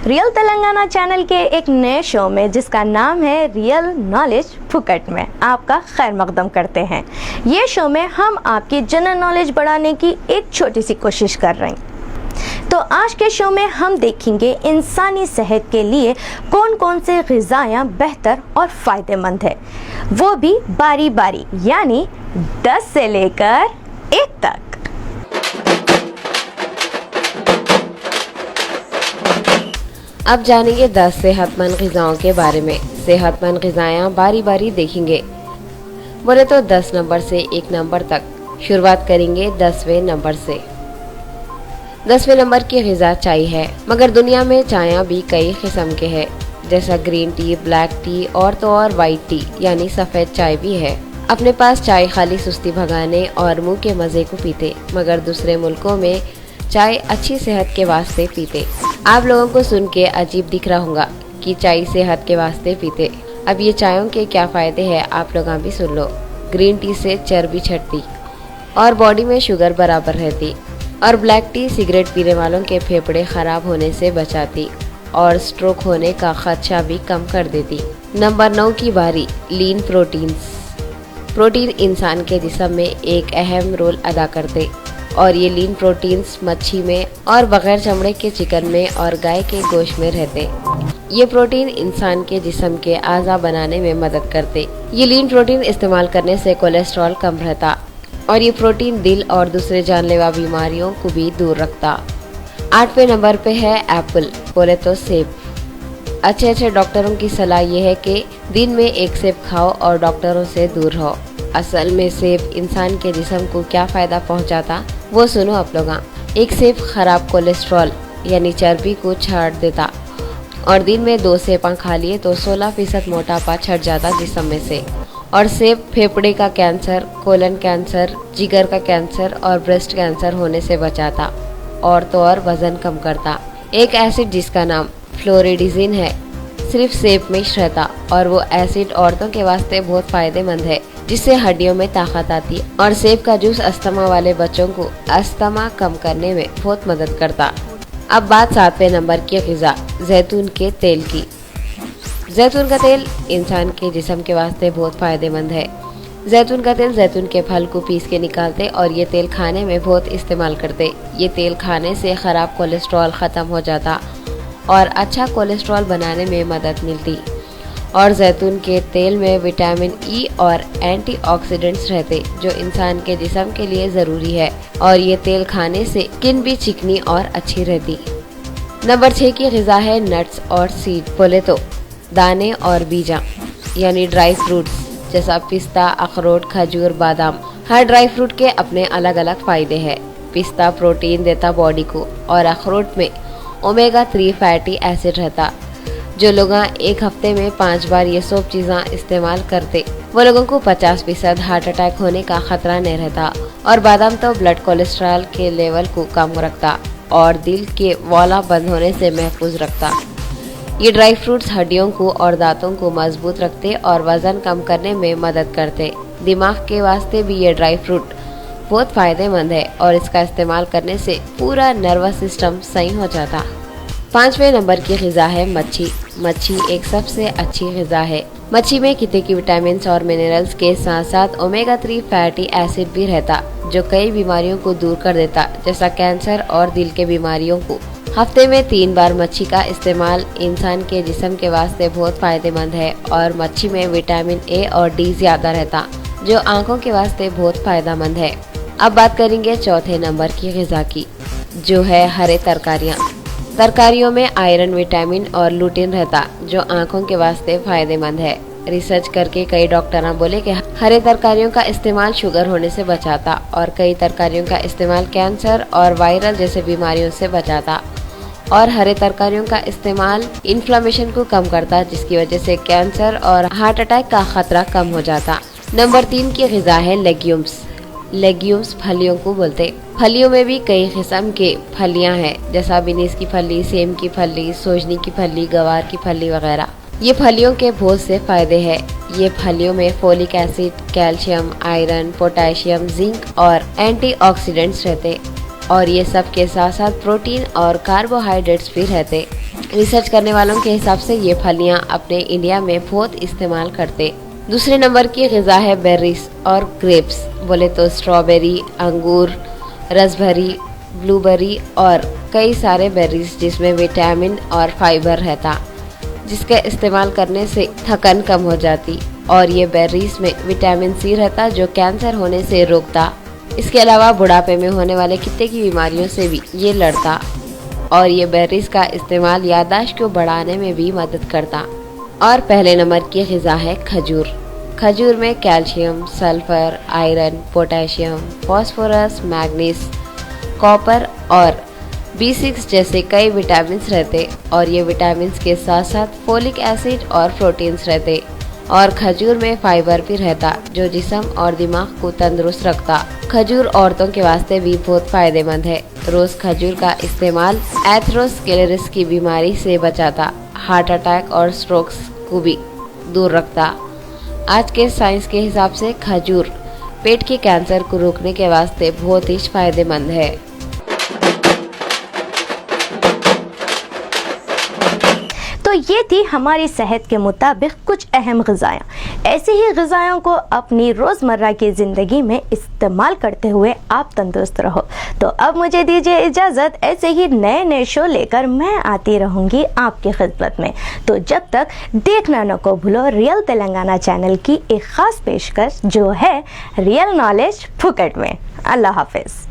Real Telangana channel के एक नए शो में जिसका नाम है रियल नॉलेज फुकट में आपका खैर मकदम करते हैं। ये शो में हम आपकी जनरल नॉलेज बढ़ाने की एक छोटी सी कोशिश कर रहे हैं। तो आज के शो में हम देखेंगे इंसानी सेहत के लिए कौन कौन से ग़िज़ायाँ बेहतर और फ़ायदेमंद है, वो भी बारी बारी, यानी 10 से लेकर 1 तक। अब जानेंगे 10 सेहतमंद ग़िज़ाओं के बारे में। सेहतमंद ग़िज़ायाँ बारी बारी देखेंगे। बोले तो 10 नंबर से 1 नंबर तक। शुरुआत करेंगे 10वें नंबर से। 10वें नंबर की ग़िज़ा चाय है, मगर दुनिया में चायाँ भी कई किस्म के हैं, जैसा ग्रीन टी, ब्लैक टी और तो और वाइट टी यानी सफ़ेद चाय भी है। अपने पास चाय खाली सुस्ती भगाने और मुंह के मज़े को पीते, मगर दूसरे मुल्कों में चाय अच्छी सेहत के वास्ते पीते। आप लोगों को सुन के अजीब दिख रहा होगा कि चाय सेहत के वास्ते पीते। अब ये चायों के क्या फ़ायदे हैं आप लोग भी सुन लो। ग्रीन टी से चर्बी छटती और बॉडी में शुगर बराबर रहती, और ब्लैक टी सिगरेट पीने वालों के फेफड़े ख़राब होने से बचाती और स्ट्रोक होने का खदशा भी कम कर देती। नंबर 9 की बारी। लीन प्रोटीन्स। प्रोटीन इंसान के जिस्म में एक अहम रोल अदा करते, और ये लीन प्रोटीन्स मच्छी में और बगैर चमड़े के चिकन में और गाय के गोश्त में रहते। ये प्रोटीन इंसान के जिस्म के आज़ा बनाने में मदद करते। ये लीन प्रोटीन इस्तेमाल करने से कोलेस्ट्रॉल कम रहता, और ये प्रोटीन दिल और दूसरे जानलेवा बीमारियों को भी दूर रखता। 8वें नंबर पे है एप्पल, बोले तो सेब। अच्छे डॉक्टरों की सलाह ये है कि दिन में 1 सेब खाओ और डॉक्टरों से दूर रहो। असल में सेब इंसान के जिस्म को क्या फ़ायदा पहुंचाता वो सुनो आप लोग। 1 सेब खराब कोलेस्ट्रॉल यानी चर्बी को छाड़ देता, और दिन में 2 सेब खा लिए तो 16% मोटापा छट जाता जिस्म में से। और सेब फेफड़े का कैंसर, कोलन कैंसर, जिगर का कैंसर और ब्रेस्ट कैंसर होने से बचाता, और तो और वजन कम करता। एक एसिड जिसका नाम फ्लोरिडीजिन है सिर्फ सेब में ही रहता, और वो एसिड औरतों के वास्ते बहुत फ़ायदेमंद है, जिससे हड्डियों में ताकत आती है। और सेब का जूस अस्थमा वाले बच्चों को अस्थमा कम करने में बहुत मदद करता। अब बात 7वें नंबर की ग़िज़ा जैतून के तेल की। जैतून का तेल इंसान के जिस्म के वास्ते बहुत फ़ायदेमंद है। जैतून का तेल जैतून के फल को पीस के निकालते और ये तेल खाने में बहुत इस्तेमाल करते। ये तेल खाने से ख़राब कोलेस्ट्रॉल ख़त्म हो जाता और अच्छा कोलेस्ट्रॉल बनाने में मदद मिलती। और जैतून के तेल में विटामिन ई और एंटीऑक्सीडेंट्स रहते, जो इंसान के जिस्म के लिए ज़रूरी है, और ये तेल खाने से स्किन भी चिकनी और अच्छी रहती। नंबर 6 की ग़िज़ा है नट्स और सीड, बोले तो दाने और बीजा यानी ड्राई फ्रूट्स, जैसा पिस्ता, अखरोट, खजूर, बादाम। हर ड्राई फ्रूट के अपने अलग अलग फ़ायदे हैं। पिस्ता प्रोटीन देता बॉडी को, और अखरोट में ओमेगा 3 फैटी एसिड रहता। जो लोग 1 हफ्ते में 5 बार ये सब चीज़ें इस्तेमाल करते, वो लोगों को 50% हार्ट अटैक होने का खतरा नहीं रहता। और बादाम तो ब्लड कोलेस्ट्रॉल के लेवल को कम रखता और दिल के वाला बंद होने से महफूज रखता। ये ड्राई फ्रूट्स हड्डियों को और दांतों को मजबूत रखते और वजन कम करने में मदद करते। दिमाग के वास्ते भी ये ड्राई फ्रूट बहुत फ़ायदेमंद है, और इसका इस्तेमाल करने से पूरा नर्वस सिस्टम सही हो जाता। 5वें नंबर की ग़िज़ा है मच्छी। मच्छी एक सबसे अच्छी ग़िज़ा है। मच्छी में कितने की विटामिन और मिनरल्स के साथ साथ ओमेगा 3 फैटी एसिड भी रहता, जो कई बीमारियों को दूर कर देता, जैसा कैंसर और दिल के बीमारियों को। हफ्ते में 3 बार मच्छी का इस्तेमाल इंसान के जिस्म के वास्ते बहुत फ़ायदेमंद है, और मच्छी में विटामिन ए और डी ज़्यादा रहता, जो आँखों के वास्ते बहुत फ़ायदेमंद है। अब बात करेंगे 4थे नंबर की ग़िज़ा की, जो है हरे तरकारियाँ। तरकारियों में आयरन, विटामिन और लूटिन रहता, जो आँखों के वास्ते फ़ायदेमंद है। रिसर्च करके कई डॉक्टर बोले कि हरे तरकारियों का इस्तेमाल शुगर होने से बचाता, और कई तरकारियों का इस्तेमाल कैंसर और वायरल जैसे बीमारियों से बचाता। और हरे तरकारियों का इस्तेमाल इन्फ्लेमेशन को कम करता, जिसकी वजह से कैंसर और हार्ट अटैक का खतरा कम हो जाता। नंबर 3 की ग़िज़ा है लेग्यूम्स। लेग्यूम्स फलियों को बोलते। फलियों में भी कई किस्म के फलियां हैं, जैसा बीन्स की फली, सेम की फली, सोजनी की फली, गवार की फली वगैरह। ये फलियों के बहुत से फायदे हैं। ये फलियों में folic acid, calcium, iron, potassium, zinc और एंटीऑक्सीडेंट्स रहते, और ये सब के साथ साथ प्रोटीन और कार्बोहाइड्रेट्स भी रहते। रिसर्च करने वालों के हिसाब से ये फलियां अपने इंडिया में बहुत इस्तेमाल करते। दूसरे नंबर की ग़िज़ा है बेरीज और ग्रेप्स। बोले तो स्ट्रॉबेरी, अंगूर, रसभरी, ब्लूबेरी और कई सारे बेरीज जिसमें विटामिन और फाइबर रहता, जिसका इस्तेमाल करने से थकन कम हो जाती। और ये बेरीज में विटामिन सी रहता जो कैंसर होने से रोकता। इसके अलावा बुढ़ापे में होने वाले कितने की बीमारियों से भी ये लड़ता। और ये बेरीज का इस्तेमाल याददाश्त को बढ़ाने में भी मदद करता। और पहले नंबर की ग़िज़ा है खजूर। खजूर में calcium, sulphur, iron, potassium, phosphorus, manganese, copper और B6 जैसे कई विटामिन रहते। और ये विटामिन के साथ साथ फोलिक एसिड और प्रोटीन्स रहते। और खजूर में फाइबर भी रहता जो जिस्म और दिमाग को तंदुरुस्त रखता। खजूर औरतों के वास्ते भी बहुत फायदेमंद है। रोज खजूर का इस्तेमाल एथेरोस्क्लेरोसिस की बीमारी से बचाता, हार्ट अटैक और स्ट्रोक्स को भी दूर रखता। आज के साइंस के हिसाब से खजूर पेट के कैंसर को रोकने के वास्ते बहुत ही फायदेमंद है। तो ये थी हमारी सेहत के मुताबिक कुछ अहम ग़िज़ाएँ। ऐसी ही ग़िज़ाओं को अपनी रोज़मर्रा की ज़िंदगी में इस्तेमाल करते हुए आप तंदुरुस्त रहो। तो अब मुझे दीजिए इजाज़त, ऐसे ही नए नए शो लेकर मैं आती रहूँगी आपकी खिदमत में। तो जब तक देखना न को भूलो रियल तेलंगाना चैनल की एक ख़ास पेशकश जो है रियल नॉलेज फुकट में। अल्लाह हाफ़िज़।